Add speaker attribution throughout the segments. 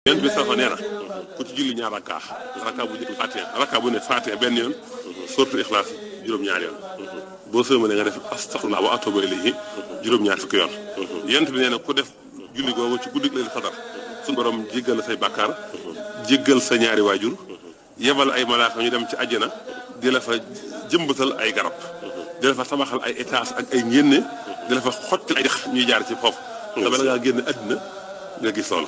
Speaker 1: yonent bi sax nee na ku ci julli ñaar rakka bu njëkk Fatiha rakka bu ne Fatiha benn yoon sourate Ixlaas juróom-ñaari yoon boo sëlmalee nga def astaghfirullah wa atubu ilayhi juróom-ñaar fukki yoon yonent bi nee na ku def julli googu ci guddi Laylatul Qadr suñu borom jéggal la say bàkkaar jéggal sa ñaari waajur yebal ay malaaka ñu dem ci àjjana di la fa jëmbatal ay garab di la fa tabaxal ay étage ak ay njéene di la fa xottil ay dex ñuy jaar ci foofu te bala ngaa génn àddina nga gis loolu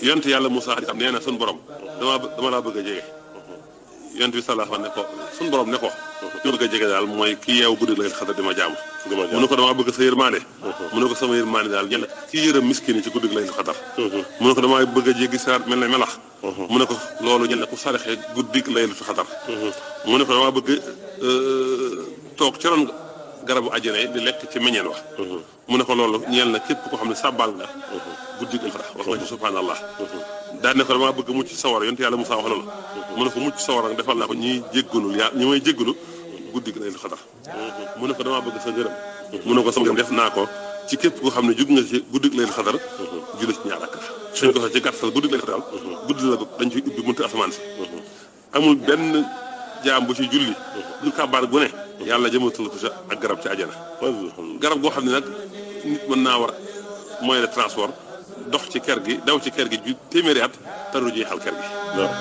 Speaker 1: yonent yàlla Moussa xam nee na suñu borom dama laa bëgg a jege yonent bi sallallahu alayhi wa sallam ne ko suñu borom ne ko ñu bëgg a jege daal mooy ki yeewu guddi Laylatul Qadr di ma jaamu mu ne ko damaa bëgg sa yërmaande mu ne ko sama yërmaande daal ñenn ki yërëm miskin yi ci guddi Laylatul Qadr mu ne ko damaa bëgg a jéggi siraat mel ne melax mu ne ko loolu ñenn ku saraxee guddi Laylatul Qadr mu ne ko damaa bëgg toog ci ron garabu àjjana yi di lekk ci meññeen wax mu ne ko loolu ñeel na képp koo xam ne sàbbaal nga guddi Laylatul Qadr wax nga ci subhanallah daal ne ko damaa bëgg mucc sawara yonent yàlla Musaa wax loolu mu ne ko mucc sawara nga defal naa ko ñi jéggalul yaa ñi may jéggalu guddi Laylatul Qadr mu ne ko damaa bëgg sa ngërëm mu ne ko sama ngërëm def naa ko ci képp koo xam ne jug nga ci guddi Laylatul Qadr julli ci ñaar rakka suñ ko sax ci gàttal guddi Laylatul Qadr guddi la dañ ciy ubbi mënta asamaan si amul benn jaam bu ci julli du kabaar gu ne yàlla jëmatul ko sa ak garab ci àjjana garab goo xam ne nag nit mën naa war moyen de transport dox ci kër gi daw ci kër gi ju téeméeri at te du jeexal kër gi
Speaker 2: waaw